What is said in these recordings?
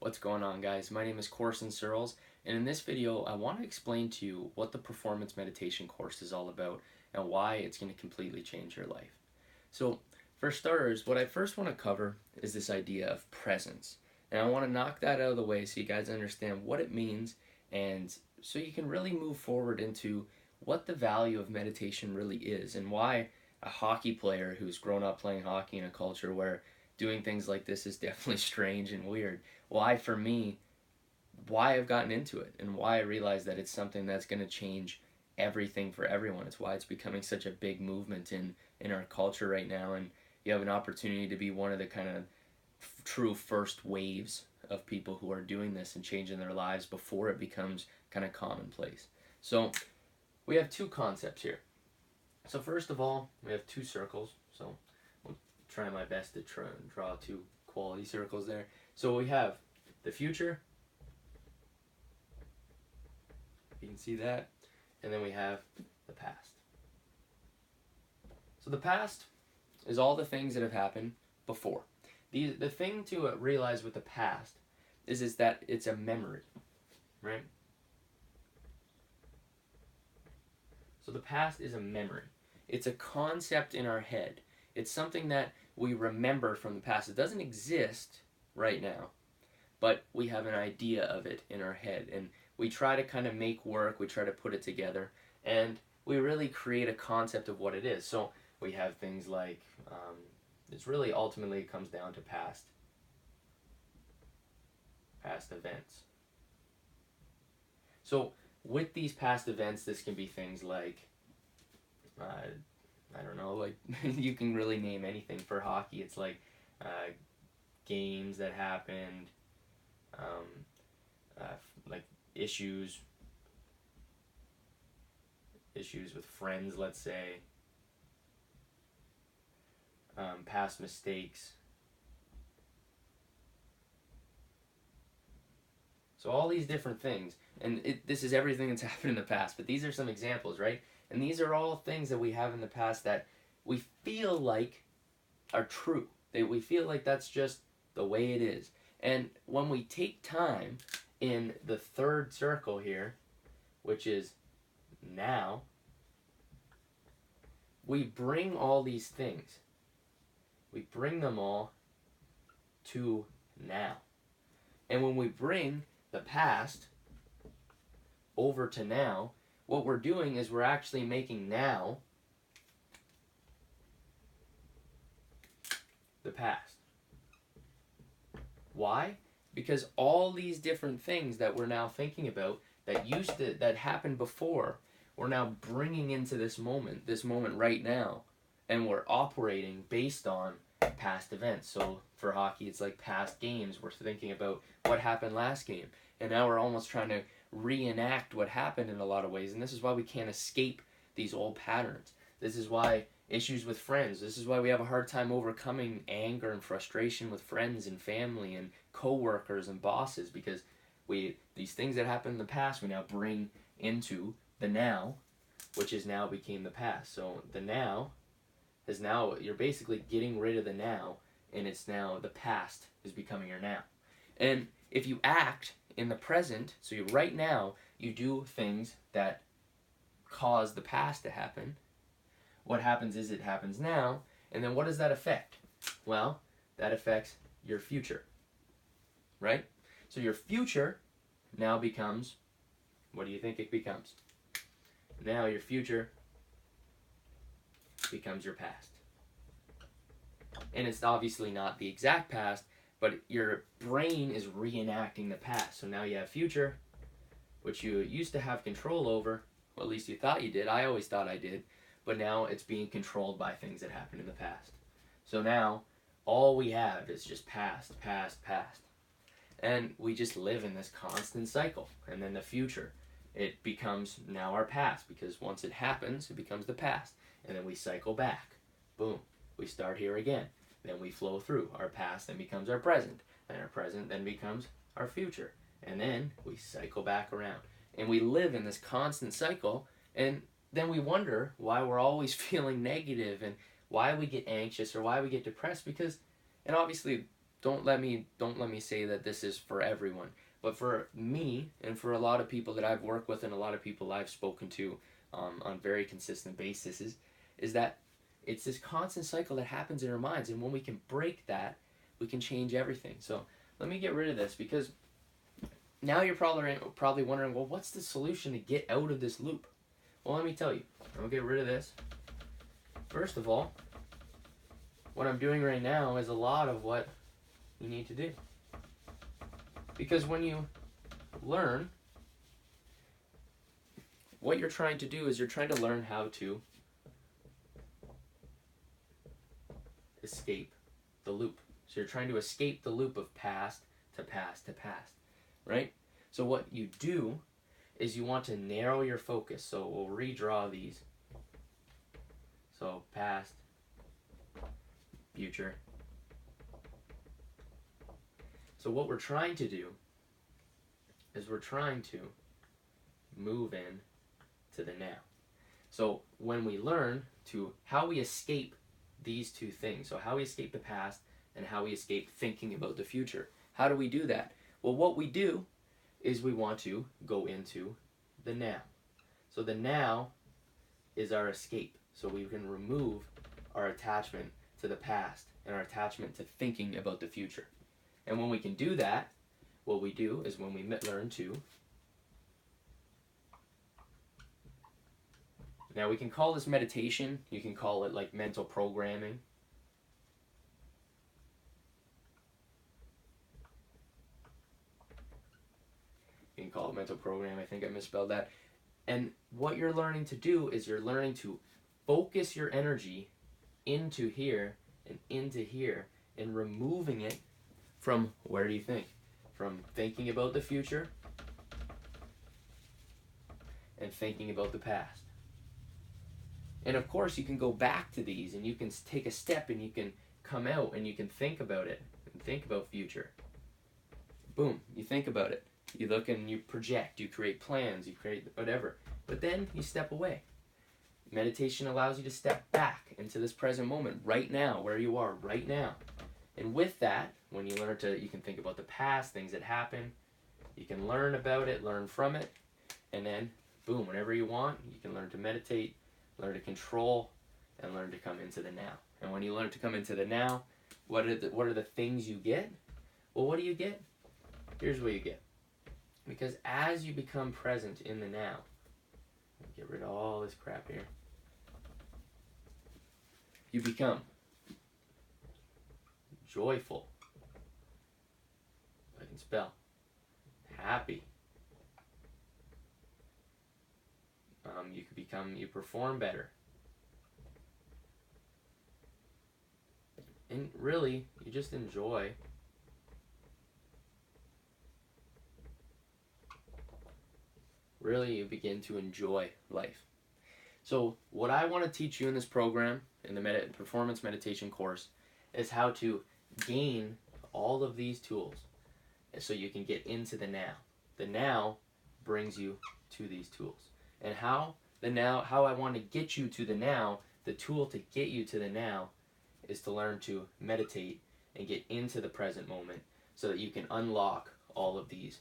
What's going on, guys? My name is Corson Searles, and in this video I want to explain to you what the performance meditation course is all about and why it's going to completely change your life. So for starters, what I first want to cover is this idea of presence, and I want to knock that out of the way so you guys understand what it means, and so you can really move forward into what the value of meditation really is and why a hockey player who's grown up playing hockey in a culture where doing things like this is definitely strange and weird, why for me, why I've gotten into it and why I realize that it's something that's going to change everything for everyone. It's why it's becoming such a big movement in our culture right now, and you have an opportunity to be one of the kind of true first waves of people who are doing this and changing their lives before it becomes kind of commonplace. So we have two concepts here. So first of all, we have two circles. So I'll try my best to try and draw two quality circles there. So we have the future, you can see that, and then we have the past. So the past is all the things that have happened before. The thing to realize with the past is that it's a memory, right? So the past is a memory. It's a concept in our head. It's something that we remember from the past. It doesn't exist right now, but we have an idea of it in our head, and we try to kind of make work, we try to put it together, and we really create a concept of what it is. So we have things like, it's really ultimately comes down to past events. So with these past events, this can be things like, I don't know, like you can really name anything for hockey. It's like games that happened, like issues with friends, let's say, past mistakes. So all these different things, and this is everything that's happened in the past, but these are some examples, right? And these are all things that we have in the past that we feel like are true. We feel like that's just the way it is. And when we take time in the third circle here, which is now, we bring all these things. We bring them all to now. And when we bring the past over to now, what we're doing is we're actually making now the past. Why? Because all these different things that we're now thinking about that happened before, we're now bringing into this moment right now, and we're operating based on past events. So for hockey, it's like past games. We're thinking about what happened last game, and now we're almost trying to reenact what happened in a lot of ways. And this is why we can't escape these old patterns. This is why issues with friends, this is why we have a hard time overcoming anger and frustration with friends and family and co-workers and bosses, because these things that happened in the past we now bring into the now, which is now became the past. So the now is now, you're basically getting rid of the now, and it's now the past is becoming your now. And if you act in the present, so right now you do things that cause the past to happen, what happens is it happens now, and then what does that affect? Well, that affects your future, right? So your future now becomes, what do you think it becomes? Now your future becomes your past. And it's obviously not the exact past, but your brain is reenacting the past. So now you have future, which you used to have control over, well, at least you thought you did. I always thought I did. But now it's being controlled by things that happened in the past. So now all we have is just past, past, past. And we just live in this constant cycle. And then the future, it becomes now our past, because once it happens, it becomes the past. And then we cycle back. Boom. We start here again. Then we flow through. Our past then becomes our present. And our present then becomes our future. And then we cycle back around. And we live in this constant cycle, and then we wonder why we're always feeling negative and why we get anxious or why we get depressed, because, and obviously don't let me say that this is for everyone, but for me and for a lot of people that I've worked with and a lot of people I've spoken to on very consistent basis is that it's this constant cycle that happens in our minds, and when we can break that, we can change everything. So let me get rid of this, because now you're probably wondering, well, what's the solution to get out of this loop? Well, let me tell you. I'll get rid of this. First of all, what I'm doing right now is a lot of what you need to do. Because when you learn, what you're trying to do is you're trying to learn how to escape the loop. So you're trying to escape the loop of past to past to past, right? So what you do is you want to narrow your focus. So we'll redraw these. So past, future. So what we're trying to do is we're trying to move in to the now. So when we learn to how we escape these two things, so how we escape the past and how we escape thinking about the future, how do we do that? Well, what we do is we want to go into the now. So the now is our escape. So we can remove our attachment to the past and our attachment to thinking about the future. And when we can do that, what we do is when we learn to, now we can call this meditation, you can call it like mental programming. You can call it mental program, I think I misspelled that. And what you're learning to do is you're learning to focus your energy into here and into here and removing it from, where do you think? From thinking about the future and thinking about the past. And of course you can go back to these and you can take a step and you can come out and you can think about it and think about future. Boom, you think about it. You look and you project, you create plans, you create whatever. But then you step away. Meditation allows you to step back into this present moment right now, where you are right now. And with that, when you learn to, you can think about the past, things that happen. You can learn about it, learn from it. And then, boom, whenever you want, you can learn to meditate, learn to control, and learn to come into the now. And when you learn to come into the now, what are the things you get? Well, what do you get? Here's what you get. Because as you become present in the now, get rid of all this crap here, you become joyful, I can spell, happy, you perform better, and really, you just enjoy you begin to enjoy life. So what I want to teach you in this program, in the performance meditation course, is how to gain all of these tools so you can get into the now. The now brings you to these tools. And how I want to get you to the now, the tool to get you to the now, is to learn to meditate and get into the present moment so that you can unlock all of these.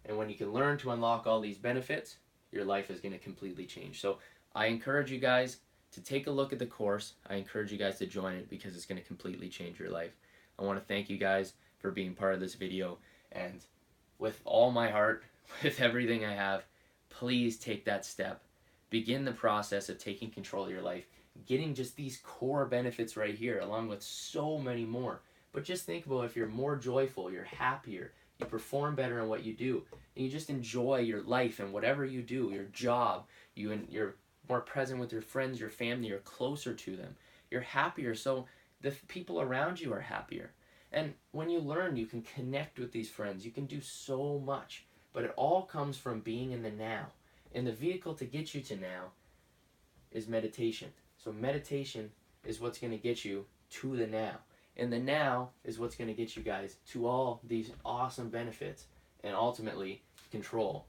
And when you can learn to unlock all these benefits, your life is going to completely change. So I encourage you guys to take a look at the course. I encourage you guys to join it because it's going to completely change your life. I want to thank you guys for being part of this video. And with all my heart, with everything I have, please take that step. Begin the process of taking control of your life, getting just these core benefits right here, along with so many more. But just think about if you're more joyful, you're happier, you perform better in what you do, and you just enjoy your life and whatever you do, your job, you're more present with your friends, your family, you're closer to them, you're happier, so the people around you are happier. And when you learn, you can connect with these friends, you can do so much, but it all comes from being in the now. And the vehicle to get you to now is meditation. So meditation is what's going to get you to the now. And the now is what's going to get you guys to all these awesome benefits and ultimately control.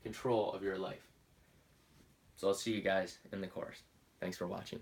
Control of your life. So So I'll see you guys in the course. Thanks for watching.